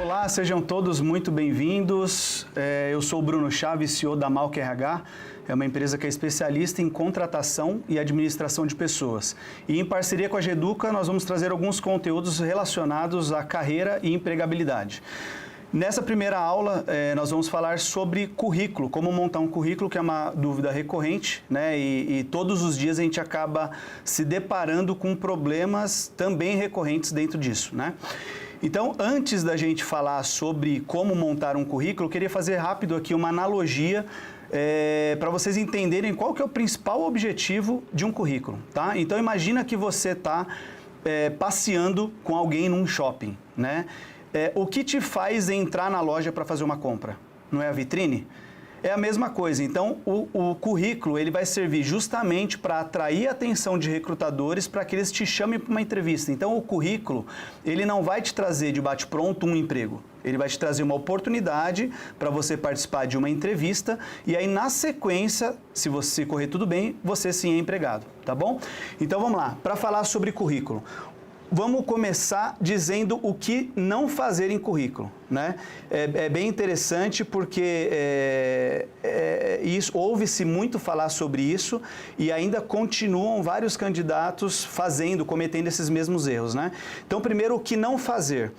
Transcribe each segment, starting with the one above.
Olá, sejam todos muito bem-vindos. Eu sou o Bruno Chaves, CEO da Malc RH. É uma empresa que é especialista em contratação e administração de pessoas. E em parceria com a Geduca, nós vamos trazer alguns conteúdos relacionados à carreira e empregabilidade. Nessa primeira aula, nós vamos falar sobre currículo, como montar um currículo, que é uma dúvida recorrente, né? E todos os dias a gente acaba se deparando com problemas também recorrentes dentro disso, né? Então, antes da gente falar sobre como montar um currículo, eu queria fazer rápido aqui uma analogia para vocês entenderem qual que é o principal objetivo de um currículo, tá? Então, imagina que você está passeando com alguém num shopping, né? O que te faz entrar na loja para fazer uma compra? Não é a vitrine? É a mesma coisa. Então, o currículo ele vai servir justamente para atrair a atenção de recrutadores para que eles te chamem para uma entrevista. Então, o currículo ele não vai te trazer de bate-pronto um emprego. Ele vai te trazer uma oportunidade para você participar de uma entrevista e aí, na sequência, se você correr tudo bem, você sim é empregado, tá bom? Então, vamos lá. Para falar sobre currículo. Vamos começar dizendo o que não fazer em currículo, né? É bem interessante porque ouve-se muito falar sobre isso e ainda continuam vários candidatos cometendo esses mesmos erros, né? Então, primeiro, o que não fazer.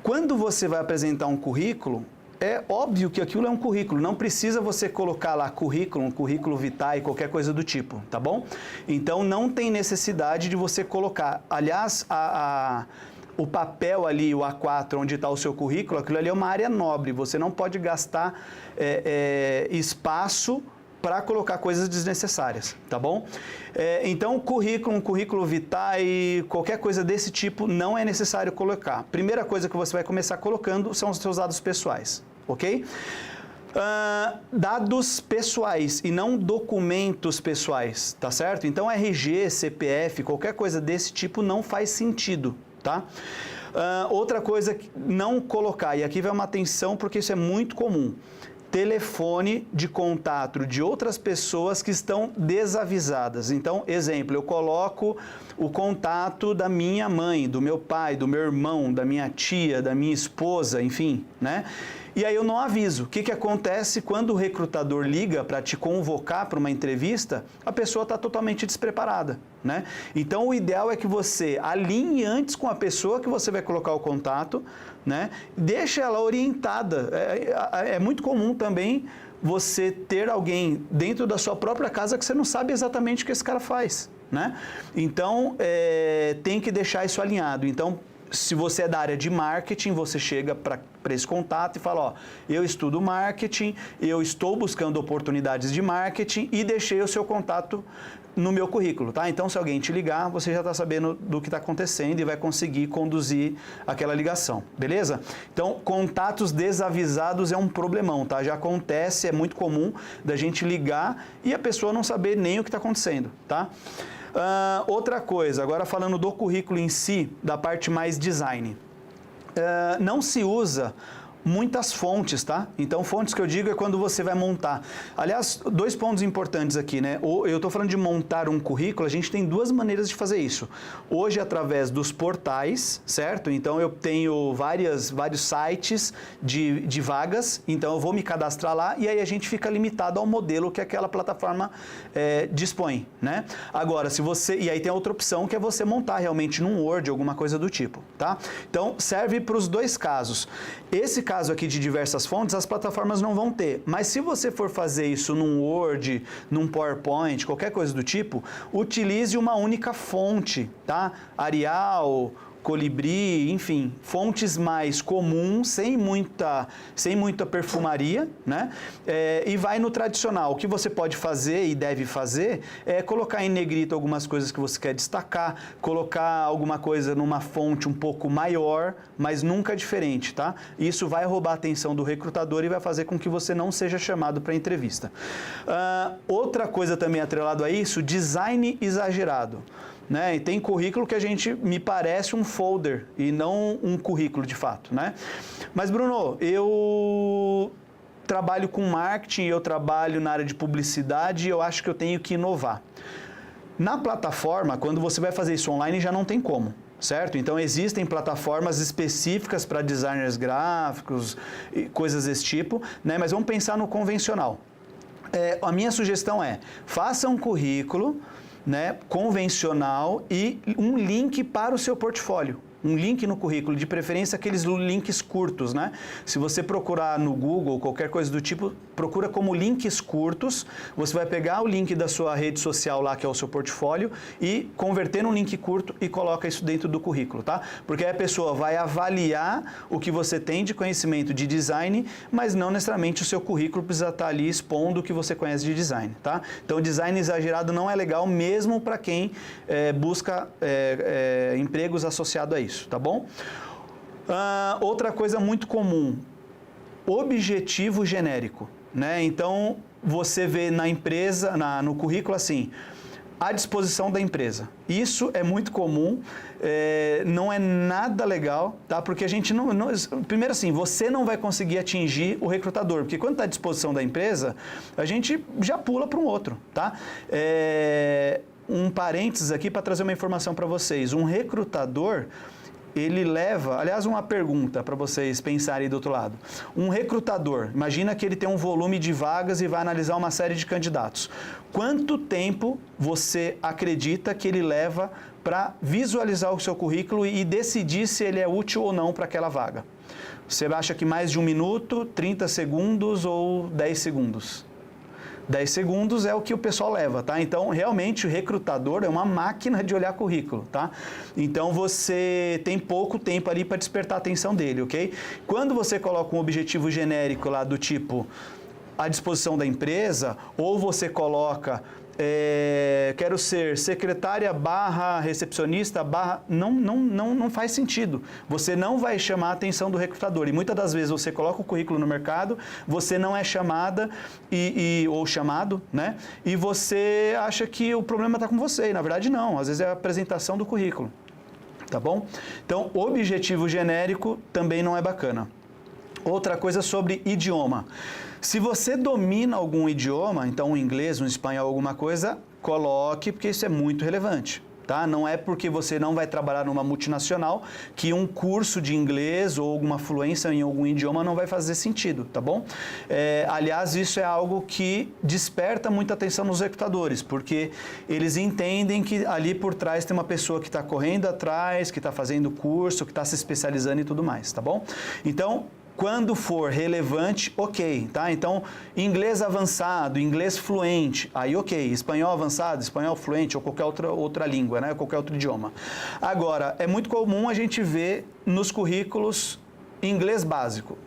Quando você vai apresentar um currículo, é óbvio que aquilo é um currículo, não precisa você colocar lá currículo vitae, qualquer coisa do tipo, tá bom? Então não tem necessidade de você colocar. Aliás, o papel ali, o A4, onde está o seu currículo, aquilo ali é uma área nobre, você não pode gastar espaço para colocar coisas desnecessárias, tá bom? Então, um currículo vitae, qualquer coisa desse tipo, não é necessário colocar. Primeira coisa que você vai começar colocando são os seus dados pessoais, ok? Dados pessoais e não documentos pessoais, tá certo? Então, RG, CPF, qualquer coisa desse tipo não faz sentido, tá? Outra coisa que não colocar, e aqui vai uma atenção porque isso é muito comum, telefone de contato de outras pessoas que estão desavisadas. Então, exemplo, eu coloco o contato da minha mãe, do meu pai, do meu irmão, da minha tia, da minha esposa, enfim, né? E aí eu não aviso. O que acontece quando o recrutador liga para te convocar para uma entrevista? A pessoa está totalmente despreparada, né? Então o ideal é que você alinhe antes com a pessoa que você vai colocar o contato, né? Deixa ela orientada. É muito comum também você ter alguém dentro da sua própria casa que você não sabe exatamente o que esse cara faz, né? Então tem que deixar isso alinhado. Então, se você é da área de marketing, você chega para esse contato e fala, ó, eu estudo marketing, eu estou buscando oportunidades de marketing e deixei o seu contato no meu currículo, tá? Então, se alguém te ligar, você já está sabendo do que está acontecendo e vai conseguir conduzir aquela ligação, beleza? Então, contatos desavisados é um problemão, tá? Já acontece, é muito comum da gente ligar e a pessoa não saber nem o que está acontecendo, tá? Outra coisa, agora falando do currículo em si, da parte mais design. Não se usa muitas fontes, tá? Então, fontes que eu digo é quando você vai montar. Aliás, dois pontos importantes aqui, né? Eu estou falando de montar um currículo, a gente tem duas maneiras de fazer isso. Hoje, através dos portais, certo? Então, eu tenho vários sites de vagas, então eu vou me cadastrar lá e aí a gente fica limitado ao modelo que aquela plataforma dispõe, né? Agora, e aí tem outra opção que é você montar realmente num Word, alguma coisa do tipo, tá? Então, serve para os dois casos. Esse caso aqui de diversas fontes, as plataformas não vão ter. Mas se você for fazer isso num Word, num PowerPoint, qualquer coisa do tipo, utilize uma única fonte, tá? Arial, Colibri, enfim, fontes mais comuns, sem muita perfumaria, né? E vai no tradicional. O que você pode fazer e deve fazer é colocar em negrito algumas coisas que você quer destacar, colocar alguma coisa numa fonte um pouco maior, mas nunca diferente, tá? Isso vai roubar a atenção do recrutador e vai fazer com que você não seja chamado para entrevista. Outra coisa também atrelado a isso, design exagerado. Né? E tem currículo que me parece um folder e não um currículo de fato, né? Mas, Bruno, eu trabalho com marketing, eu trabalho na área de publicidade e eu acho que eu tenho que inovar. Na plataforma, quando você vai fazer isso online, já não tem como. certo? Então, existem plataformas específicas para designers gráficos e coisas desse tipo, né? Mas vamos pensar no convencional. A minha sugestão é, faça um currículo, né, convencional e um link para o seu portfólio. Um link no currículo, de preferência aqueles links curtos, né? Se você procurar no Google, qualquer coisa do tipo, procura como links curtos, você vai pegar o link da sua rede social lá, que é o seu portfólio, e converter num link curto e coloca isso dentro do currículo, tá? Porque aí a pessoa vai avaliar o que você tem de conhecimento de design, mas não necessariamente o seu currículo precisa estar ali expondo o que você conhece de design, tá? Então, design exagerado não é legal mesmo para quem busca empregos associados a isso. Tá bom? Outra coisa muito comum, objetivo genérico, né? Então, você vê na empresa, no currículo assim, à disposição da empresa. Isso é muito comum, não é nada legal, tá? Porque a gente primeiro assim, você não vai conseguir atingir o recrutador, porque quando está à disposição da empresa, a gente já pula para um outro, tá? Um parênteses aqui para trazer uma informação para vocês. Um recrutador, ele leva, aliás, uma pergunta para vocês pensarem do outro lado. Um recrutador, imagina que ele tem um volume de vagas e vai analisar uma série de candidatos. Quanto tempo você acredita que ele leva para visualizar o seu currículo e decidir se ele é útil ou não para aquela vaga? Você acha que mais de 1 minuto, 30 segundos ou 10 segundos? 10 segundos é o que o pessoal leva, tá? Então, realmente, o recrutador é uma máquina de olhar currículo, tá? Então, você tem pouco tempo ali para despertar a atenção dele, ok? Quando você coloca um objetivo genérico lá do tipo à disposição da empresa, ou você coloca quero ser secretária / recepcionista / não faz sentido. Você não vai chamar a atenção do recrutador. E muitas das vezes você coloca o currículo no mercado, você não é chamada ou chamado, né? E você acha que o problema está com você. E na verdade não, às vezes é a apresentação do currículo. Tá bom? Então, objetivo genérico também não é bacana. Outra coisa sobre idioma. Se você domina algum idioma, então um inglês, um espanhol, alguma coisa, coloque, porque isso é muito relevante. Tá? Não é porque você não vai trabalhar numa multinacional que um curso de inglês ou alguma fluência em algum idioma não vai fazer sentido, tá bom? Aliás, isso é algo que desperta muita atenção nos recrutadores, porque eles entendem que ali por trás tem uma pessoa que está correndo atrás, que está fazendo curso, que está se especializando e tudo mais, tá bom? Então, quando for relevante, ok, tá? Então, inglês avançado, inglês fluente, aí ok. Espanhol avançado, espanhol fluente ou qualquer outra língua, né? Qualquer outro idioma. Agora, é muito comum a gente ver nos currículos inglês básico.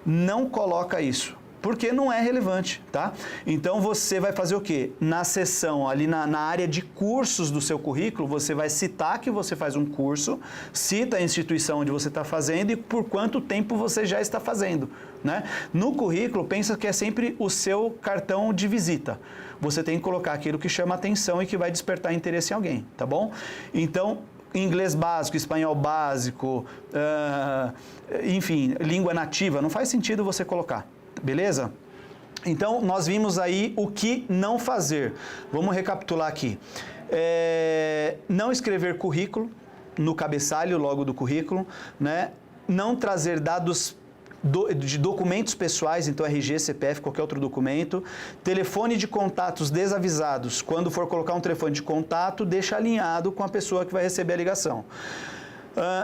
Não coloca isso, porque não é relevante, tá? Então, você vai fazer o quê? Na seção, ali na área de cursos do seu currículo, você vai citar que você faz um curso, cita a instituição onde você está fazendo e por quanto tempo você já está fazendo, né? No currículo, pensa que é sempre o seu cartão de visita. Você tem que colocar aquilo que chama atenção e que vai despertar interesse em alguém, tá bom? Então, inglês básico, espanhol básico, enfim, língua nativa, não faz sentido você colocar. Beleza? Então, nós vimos aí o que não fazer. Vamos recapitular aqui. Não escrever currículo no cabeçalho logo do currículo, né? Não trazer dados de documentos pessoais, então RG, CPF, qualquer outro documento. Telefone de contatos desavisados. Quando for colocar um telefone de contato, deixa alinhado com a pessoa que vai receber a ligação.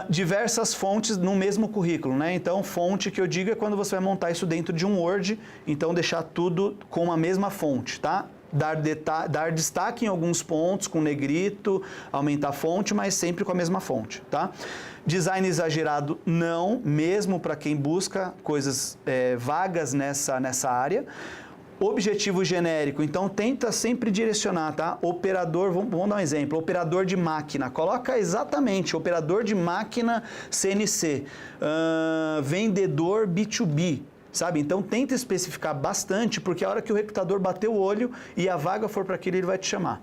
Diversas fontes no mesmo currículo, né? Então, fonte que eu digo é quando você vai montar isso dentro de um Word, então deixar tudo com a mesma fonte, tá? Dar destaque em alguns pontos com negrito, aumentar a fonte, mas sempre com a mesma fonte, tá? Design exagerado não, mesmo para quem busca coisas vagas nessa área. Objetivo genérico, então tenta sempre direcionar, tá? Operador, vamos dar um exemplo, operador de máquina, coloca exatamente, operador de máquina CNC, vendedor B2B, sabe? Então tenta especificar bastante, porque a hora que o recrutador bater o olho e a vaga for para aquilo, ele vai te chamar.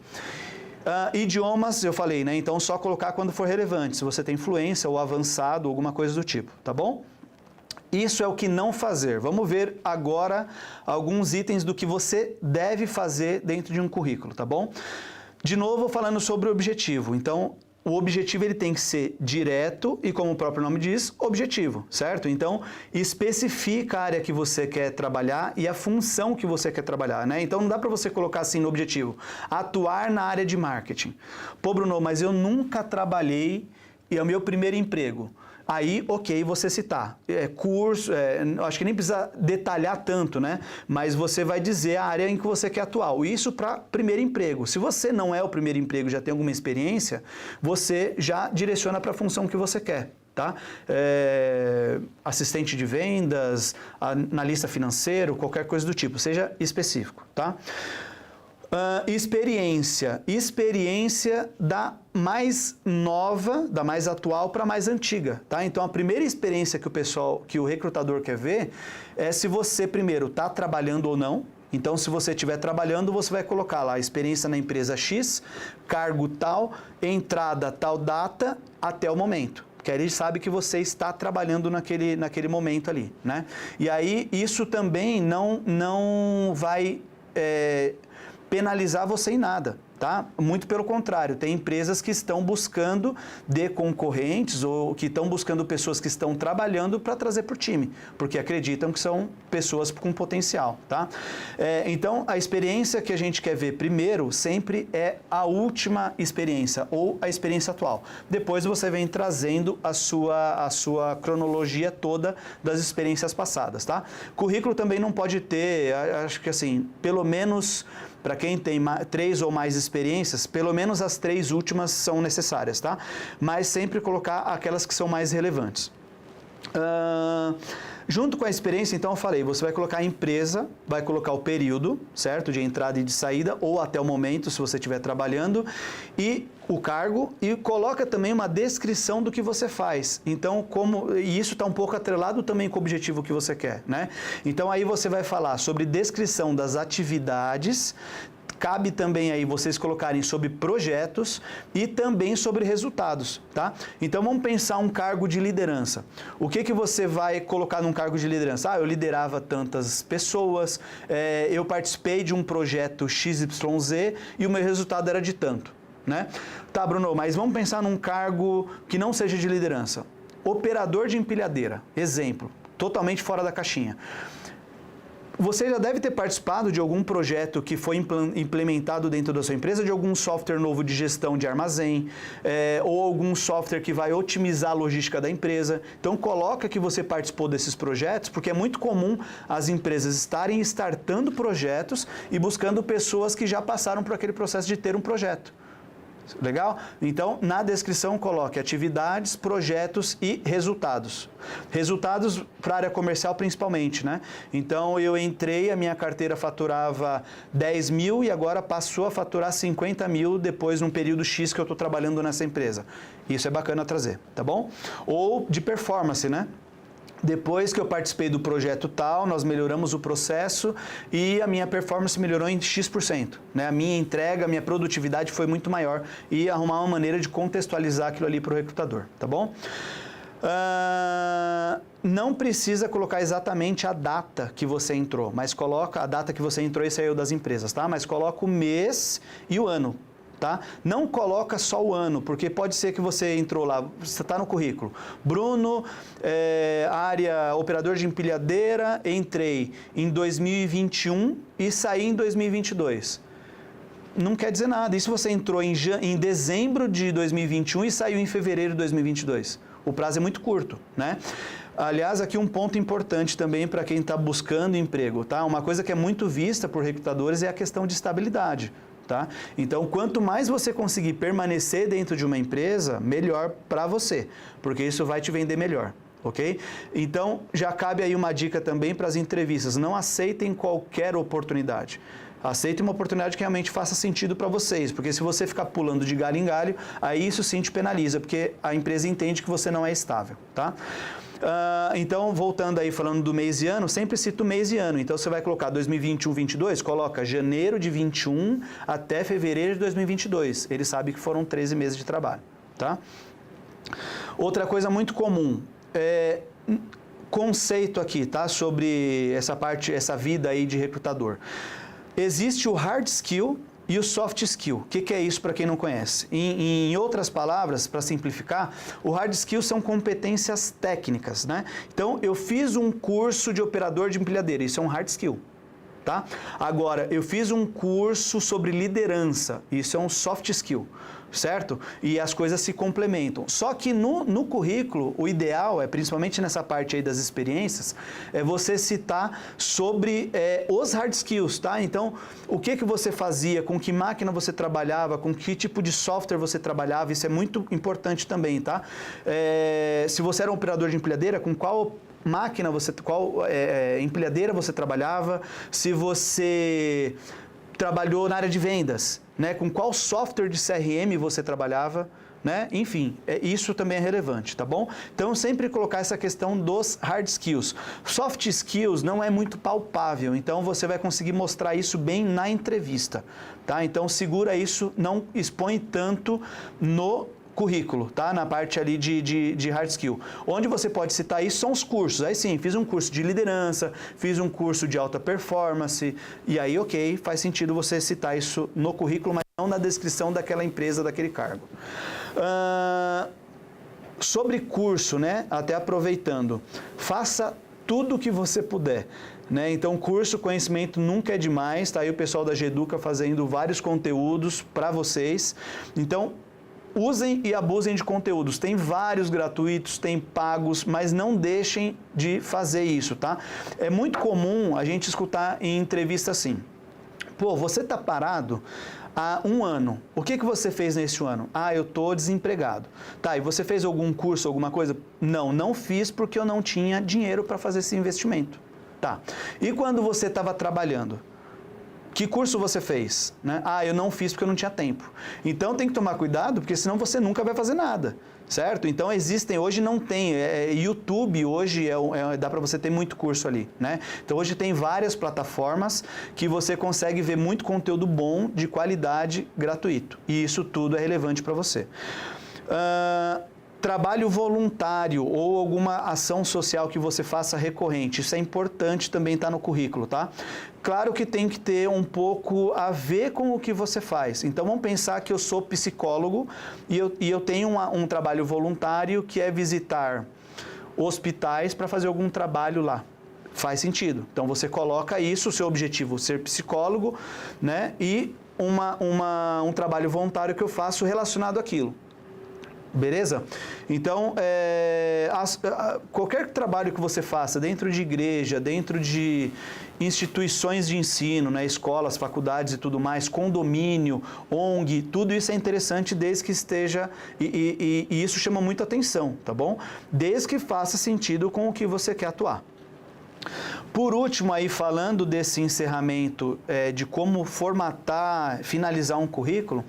Idiomas, eu falei, né? Então só colocar quando for relevante, se você tem fluência ou avançado, alguma coisa do tipo, tá bom? Isso é o que não fazer. Vamos ver agora alguns itens do que você deve fazer dentro de um currículo, tá bom? De novo, falando sobre o objetivo. Então, o objetivo ele tem que ser direto e, como o próprio nome diz, objetivo, certo? Então, especifica a área que você quer trabalhar e a função que você quer trabalhar, né? Então, não dá para você colocar assim no objetivo, atuar na área de marketing. Pô, Bruno, mas eu nunca trabalhei e é o meu primeiro emprego. Aí, ok, você citar. Curso, acho que nem precisa detalhar tanto, né? Mas você vai dizer a área em que você quer atuar. Isso para primeiro emprego. Se você não é o primeiro emprego, já tem alguma experiência, você já direciona para a função que você quer. Tá? Assistente de vendas, analista financeiro, qualquer coisa do tipo. Seja específico, tá? Experiência da mais nova, da mais atual para a mais antiga, tá? Então a primeira experiência que o recrutador quer ver é se você primeiro está trabalhando ou não. Então se você estiver trabalhando, você vai colocar lá experiência na empresa X, cargo tal, entrada tal data até o momento. Que ele sabe que você está trabalhando naquele momento ali, né? E aí isso também não vai penalizar você em nada, tá? Muito pelo contrário, tem empresas que estão buscando de concorrentes ou que estão buscando pessoas que estão trabalhando para trazer para o time, porque acreditam que são pessoas com potencial, tá? Então, a experiência que a gente quer ver primeiro sempre é a última experiência ou a experiência atual. Depois você vem trazendo a sua cronologia toda das experiências passadas, tá? Currículo também não pode ter, acho que assim, pelo menos para quem tem 3 ou mais experiências, pelo menos as 3 últimas são necessárias, tá? Mas sempre colocar aquelas que são mais relevantes. Junto com a experiência, então eu falei, você vai colocar a empresa, vai colocar o período, certo? De entrada e de saída, ou até o momento, se você estiver trabalhando, e o cargo, e coloca também uma descrição do que você faz. Então, e isso está um pouco atrelado também com o objetivo que você quer, né? Então, aí você vai falar sobre descrição das atividades. Cabe também aí vocês colocarem sobre projetos e também sobre resultados, tá? Então vamos pensar um cargo de liderança. O que você vai colocar num cargo de liderança? Eu liderava tantas pessoas, eu participei de um projeto XYZ e o meu resultado era de tanto, né? Tá, Bruno, mas vamos pensar num cargo que não seja de liderança. Operador de empilhadeira, exemplo, totalmente fora da caixinha. Você já deve ter participado de algum projeto que foi implementado dentro da sua empresa, de algum software novo de gestão de armazém, ou algum software que vai otimizar a logística da empresa. Então, coloca que você participou desses projetos, porque é muito comum as empresas estarem startando projetos e buscando pessoas que já passaram por aquele processo de ter um projeto. Legal? Então, na descrição coloque atividades, projetos e resultados. Resultados para a área comercial principalmente, né? Então, eu entrei, a minha carteira faturava 10 mil e agora passou a faturar 50 mil depois de um período X que eu estou trabalhando nessa empresa. Isso é bacana trazer, tá bom? Ou de performance, né? Depois que eu participei do projeto tal, nós melhoramos o processo e a minha performance melhorou em X%. Né? A minha entrega, a minha produtividade foi muito maior e arrumar uma maneira de contextualizar aquilo ali para o recrutador, tá bom? Não precisa colocar exatamente a data que você entrou, mas coloca a data que você entrou e saiu das empresas, tá? Mas coloca o mês e o ano. Tá? Não coloca só o ano, porque pode ser que você entrou lá, você está no currículo. Bruno, área operador de empilhadeira, entrei em 2021 e saí em 2022. Não quer dizer nada. E se você entrou em dezembro de 2021 e saiu em fevereiro de 2022? O prazo é muito curto, né? Aliás, aqui um ponto importante também para quem está buscando emprego, tá? Uma coisa que é muito vista por recrutadores é a questão de estabilidade. Tá? Então, quanto mais você conseguir permanecer dentro de uma empresa, melhor para você, porque isso vai te vender melhor, ok? Então, já cabe aí uma dica também para as entrevistas, não aceitem qualquer oportunidade. Aceitem uma oportunidade que realmente faça sentido para vocês, porque se você ficar pulando de galho em galho, aí isso sim te penaliza, porque a empresa entende que você não é estável, tá? Então, voltando aí, falando do mês e ano, sempre cito mês e ano. Então, você vai colocar 2021, 22, coloca janeiro de 21 até fevereiro de 2022. Ele sabe que foram 13 meses de trabalho, tá? Outra coisa muito comum, conceito aqui, tá? Sobre essa parte, essa vida aí de recrutador. Existe o hard skill e o soft skill. O que é isso para quem não conhece? Em outras palavras, para simplificar, o hard skill são competências técnicas, né? Então, eu fiz um curso de operador de empilhadeira, isso é um hard skill. Tá? Agora, eu fiz um curso sobre liderança, isso é um soft skill, certo? E as coisas se complementam. Só que no currículo, o ideal é, principalmente nessa parte aí das experiências, é você citar sobre os hard skills, tá? Então, o que você fazia, com que máquina você trabalhava, com que tipo de software você trabalhava, isso é muito importante também, tá? Se você era um operador de empilhadeira, com qual máquina qual empilhadeira você trabalhava, se você trabalhou na área de vendas, né? Com qual software de CRM você trabalhava, né? Enfim, isso também é relevante, tá bom? Então, sempre colocar essa questão dos hard skills. Soft skills não é muito palpável, então você vai conseguir mostrar isso bem na entrevista, tá? Então, segura isso, não expõe tanto no currículo, tá? Na parte ali de hard skill. Onde você pode citar isso são os cursos. Aí sim, fiz um curso de liderança, fiz um curso de alta performance, e aí, ok, faz sentido você citar isso no currículo, mas não na descrição daquela empresa, daquele cargo. Sobre curso, né? Até aproveitando, faça tudo o que você puder, né? Então, curso, conhecimento nunca é demais, tá aí o pessoal da Geduca fazendo vários conteúdos para vocês. Então, usem e abusem de conteúdos. Tem vários gratuitos, tem pagos, mas não deixem de fazer isso, tá? É muito comum a gente escutar em entrevista assim: pô, você tá parado há um ano. O que você fez nesse ano? Ah, eu tô desempregado. Tá, e você fez algum curso, alguma coisa? Não, não fiz porque eu não tinha dinheiro para fazer esse investimento. Tá. E quando você estava trabalhando? Que curso você fez? Né? Ah, eu não fiz porque eu não tinha tempo. Então tem que tomar cuidado, porque senão você nunca vai fazer nada, certo? Então existem, hoje não tem, YouTube hoje dá para você ter muito curso ali, né? Então hoje tem várias plataformas que você consegue ver muito conteúdo bom, de qualidade, gratuito. E isso tudo é relevante para você. Trabalho voluntário ou alguma ação social que você faça recorrente, isso é importante também estar no currículo, tá? Claro que tem que ter um pouco a ver com o que você faz. Então vamos pensar que eu sou psicólogo e eu tenho um trabalho voluntário que é visitar hospitais para fazer algum trabalho lá. Faz sentido. Então você coloca isso, o seu objetivo ser psicólogo, né? E um trabalho voluntário que eu faço relacionado àquilo. Beleza? Então, qualquer trabalho que você faça dentro de igreja, dentro de instituições de ensino, né, escolas, faculdades e tudo mais, condomínio, ONG, tudo isso é interessante desde que esteja, e isso chama muita atenção, tá bom? Desde que faça sentido com o que você quer atuar. Por último, aí falando desse encerramento de como formatar, finalizar um currículo,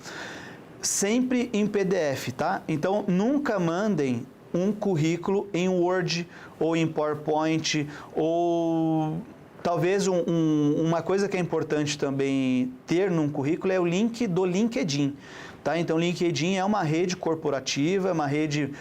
sempre em PDF, tá? Então, nunca mandem um currículo em Word ou em PowerPoint, ou talvez uma coisa que é importante também ter num currículo é o link do LinkedIn. Tá? Então, o LinkedIn é uma rede corporativa, é uma rede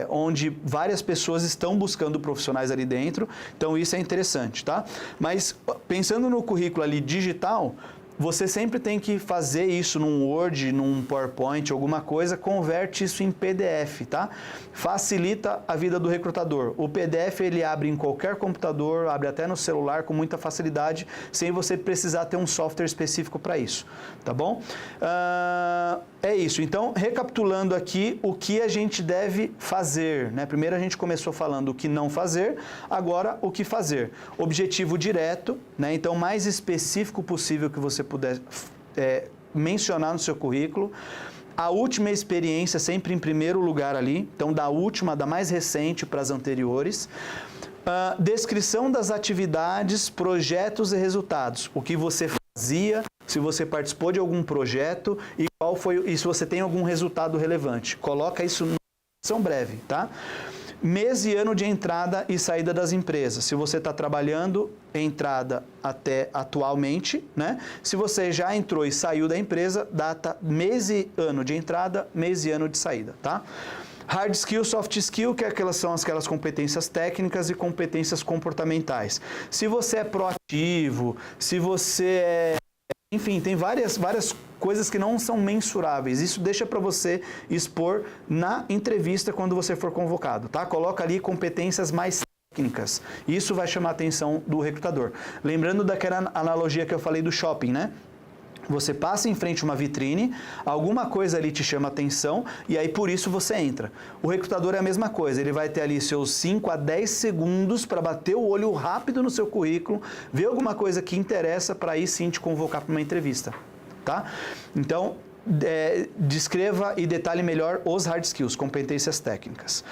onde várias pessoas estão buscando profissionais ali dentro, então isso é interessante, tá? Mas pensando no currículo ali digital, você sempre tem que fazer isso num Word, num PowerPoint, alguma coisa, converte isso em PDF, tá? Facilita a vida do recrutador. O PDF ele abre em qualquer computador, abre até no celular com muita facilidade, sem você precisar ter um software específico para isso, tá bom? É isso. Então, recapitulando aqui o que a gente deve fazer, né? Primeiro a gente começou falando o que não fazer, agora o que fazer. Objetivo direto, né? Então, mais específico possível que você puder mencionar no seu currículo. A última experiência sempre em primeiro lugar ali, então da última, da mais recente para as anteriores. Descrição das atividades, projetos e resultados. O que você fazia, se você participou de algum projeto e qual foi, e se você tem algum resultado relevante. Coloca isso numa descrição breve, tá? Mês e ano de entrada e saída das empresas. Se você está trabalhando, entrada até atualmente, né? Se você já entrou e saiu da empresa, data, mês e ano de entrada, mês e ano de saída, tá? Hard skill, soft skill, que são aquelas competências técnicas e competências comportamentais. Se você é proativo, se você Enfim, tem várias coisas que não são mensuráveis. Isso deixa para você expor na entrevista quando você for convocado, tá? Coloca ali competências mais técnicas. Isso vai chamar a atenção do recrutador. Lembrando daquela analogia que eu falei do shopping, né? Você passa em frente a uma vitrine, alguma coisa ali te chama atenção e aí por isso você entra. O recrutador é a mesma coisa, ele vai ter ali seus 5 a 10 segundos para bater o olho rápido no seu currículo, ver alguma coisa que interessa para aí sim te convocar para uma entrevista, tá? Então, descreva e detalhe melhor os hard skills, competências técnicas.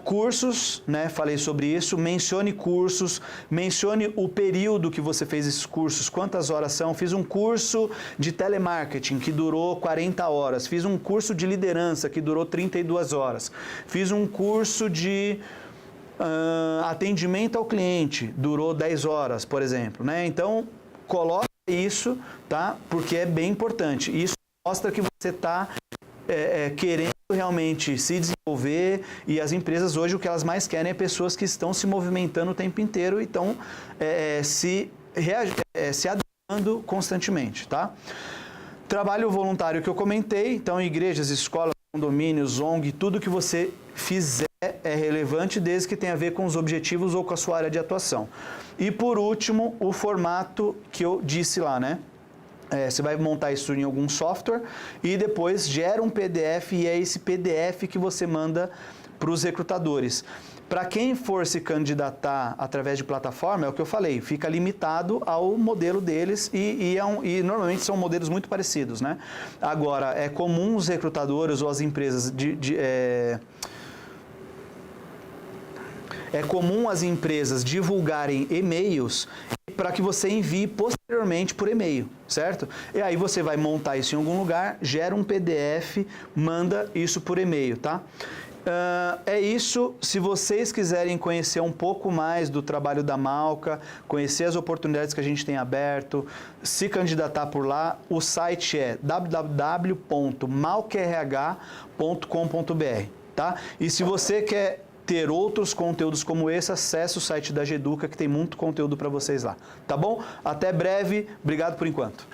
Cursos, né? Falei sobre isso. Mencione cursos, mencione o período que você fez esses cursos, quantas horas são. Fiz um curso de telemarketing que durou 40 horas. Fiz um curso de liderança que durou 32 horas. Fiz um curso de atendimento ao cliente, durou 10 horas, por exemplo, né? Então, coloque isso, tá? Porque é bem importante. Isso mostra que você está querendo realmente se desenvolver e as empresas hoje o que elas mais querem é pessoas que estão se movimentando o tempo inteiro e estão se adaptando constantemente, tá? Trabalho voluntário que eu comentei, então igrejas, escolas, condomínios, ONG, tudo que você fizer é relevante desde que tenha a ver com os objetivos ou com a sua área de atuação. E por último, o formato que eu disse lá, né? Você vai montar isso em algum software e depois gera um PDF e é esse PDF que você manda para os recrutadores. Para quem for se candidatar através de plataforma, é o que eu falei, fica limitado ao modelo deles e normalmente são modelos muito parecidos, né? Agora, é comum os recrutadores ou as empresas é comum as empresas divulgarem e-mails para que você envie posteriormente por e-mail, certo? E aí você vai montar isso em algum lugar, gera um PDF, manda isso por e-mail, tá? É isso. Se vocês quiserem conhecer um pouco mais do trabalho da Malca, conhecer as oportunidades que a gente tem aberto, se candidatar por lá, o site é www.malquerh.com.br, tá? E se você quer ter outros conteúdos como esse, acesse o site da Geduca que tem muito conteúdo para vocês lá, tá bom? Até breve, obrigado por enquanto.